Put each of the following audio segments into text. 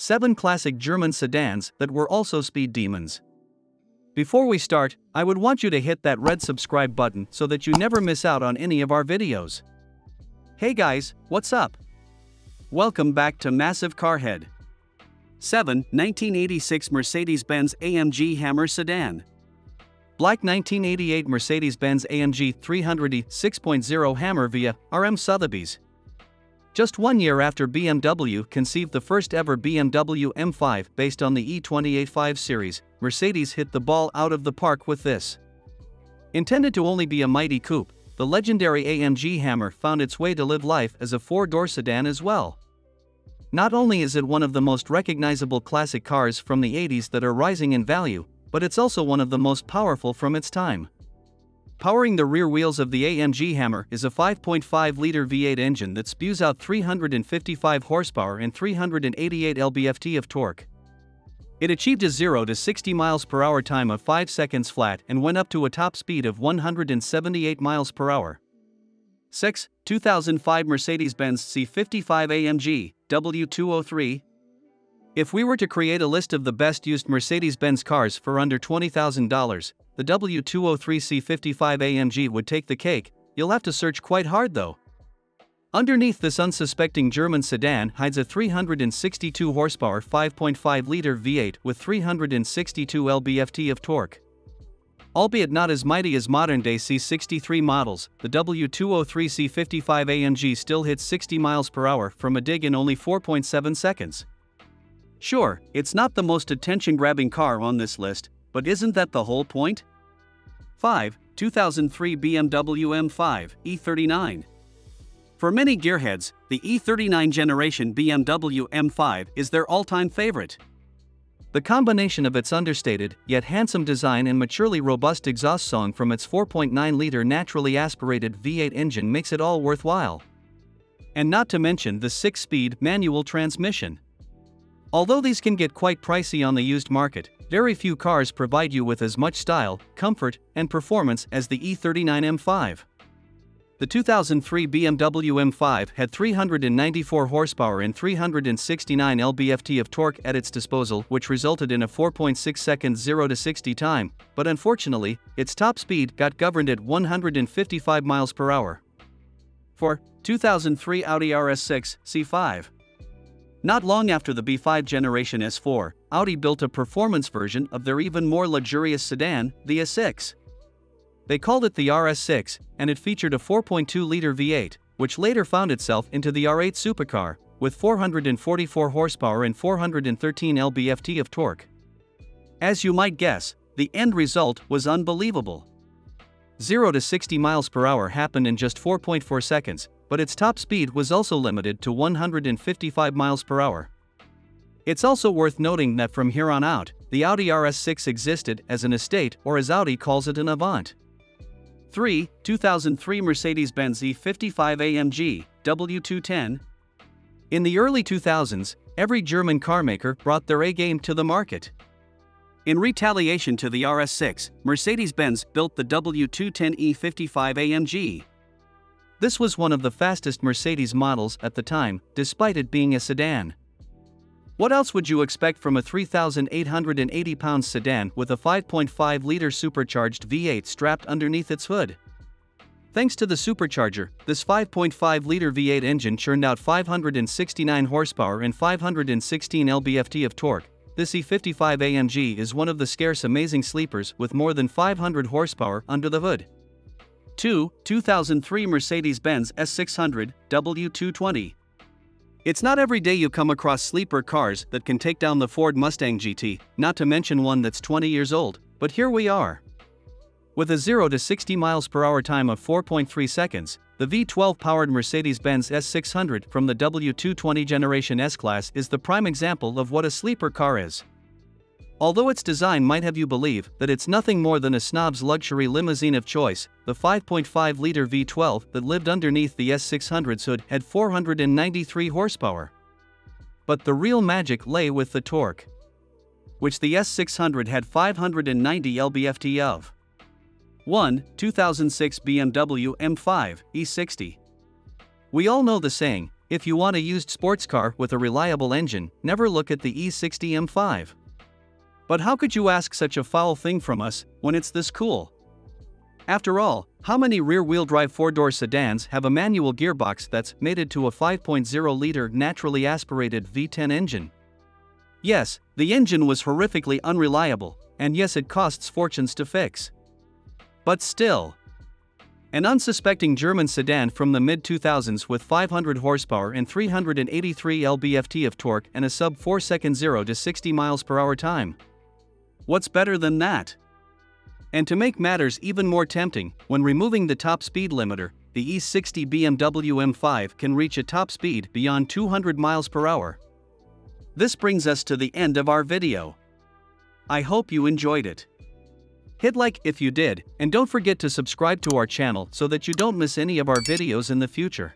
7 classic German sedans that were also speed demons. Before we start, I would want you to hit that red subscribe button so that you never miss out on any of our videos. Hey guys, what's up? Welcome back to Massive Carhead. 7. 1986 Mercedes-Benz AMG Hammer Sedan. Black 1988 Mercedes-Benz AMG 300e 6.0 Hammer via RM Sotheby's. Just 1 year after BMW conceived the first ever BMW M5 based on the E28 series, Mercedes hit the ball out of the park with this. Intended to only be a mighty coupe, the legendary AMG Hammer found its way to live life as a 4-door sedan as well. Not only is it one of the most recognizable classic cars from the 80s that are rising in value, but it's also one of the most powerful from its time. Powering the rear wheels of the AMG Hammer is a 5.5-liter V8 engine that spews out 355 horsepower and 388 lb-ft of torque. It achieved a 0 to 60 miles per hour time of 5 seconds flat and went up to a top speed of 178 miles per hour. 6. 2005 Mercedes-Benz C55 AMG W203. If we were to create a list of the best used Mercedes-Benz cars for under $20,000, the W203 C55 AMG would take the cake. You'll have to search quite hard though. Underneath this unsuspecting German sedan hides a 362 horsepower 5.5-liter V8 with 362 lb-ft of torque. Albeit not as mighty as modern-day C63 models, the W203 C55 AMG still hits 60 miles per hour from a dig in only 4.7 seconds. Sure, it's not the most attention-grabbing car on this list, but isn't that the whole point? 5. 2003 BMW M5 E39. For many gearheads, the E39 generation BMW M5 is their all-time favorite. The combination of its understated, yet handsome design and maturely robust exhaust song from its 4.9-liter naturally aspirated V8 engine makes it all worthwhile. And not to mention the 6-speed manual transmission. Although these can get quite pricey on the used market, very few cars provide you with as much style, comfort, and performance as the E39 M5. The 2003 BMW M5 had 394 horsepower and 369 lb-ft of torque at its disposal, which resulted in a 4.6 second 0 to 60 time, but unfortunately, its top speed got governed at 155 miles per hour. 4. 2003 Audi RS6 C5. Not long after the B5 generation S4, Audi built a performance version of their even more luxurious sedan, the A6. They called it the RS6, and it featured a 4.2-liter V8, which later found itself into the R8 supercar, with 444 horsepower and 413 lb-ft of torque. As you might guess, the end result was unbelievable. 0 to 60 miles per hour happened in just 4.4 seconds, but its top speed was also limited to 155 miles per hour. It's also worth noting that from here on out, the Audi RS6 existed as an estate, or as Audi calls it, an Avant. 3. 2003 Mercedes-Benz E55 AMG W210. In the early 2000s, every German carmaker brought their A-game to the market. In retaliation to the RS6, Mercedes-Benz built the W210 E55 AMG. This was one of the fastest Mercedes models at the time, despite it being a sedan. What else would you expect from a 3,880-pound sedan with a 5.5-liter supercharged V8 strapped underneath its hood? Thanks to the supercharger, this 5.5-liter V8 engine churned out 569 horsepower and 516 lb-ft of torque. This E55 AMG is one of the scarce amazing sleepers with more than 500 horsepower under the hood. 2. 2003 Mercedes-Benz S600 W220. It's not every day you come across sleeper cars that can take down the Ford Mustang GT, not to mention one that's 20 years old, but here we are. With a 0 to 60 miles per hour time of 4.3 seconds, the V12-powered Mercedes-Benz S600 from the W220 Generation S-Class is the prime example of what a sleeper car is. Although its design might have you believe that it's nothing more than a snob's luxury limousine of choice, the 5.5-liter V12 that lived underneath the S600's hood had 493 horsepower. But the real magic lay with the torque, which the S600 had 590 lb-ft of. 1. 2006 BMW M5 E60. We all know the saying, If you want a used sports car with a reliable engine, never look at the E60 M5. But how could you ask such a foul thing from us, when it's this cool? After all, how many rear-wheel drive four-door sedans have a manual gearbox that's mated to a 5.0-liter naturally aspirated V10 engine? Yes, the engine was horrifically unreliable, and yes, it costs fortunes to fix. But still, an unsuspecting German sedan from the mid-2000s with 500 horsepower and 383 lb-ft of torque and a sub-4 second 0 to 60 miles per hour time. What's better than that? And to make matters even more tempting, when removing the top speed limiter, the E60 BMW M5 can reach a top speed beyond 200 miles per hour. This brings us to the end of our video. I hope you enjoyed it. Hit like if you did, and don't forget to subscribe to our channel so that you don't miss any of our videos in the future.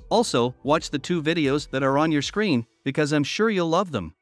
Also, watch the 2 videos that are on your screen, because I'm sure you'll love them.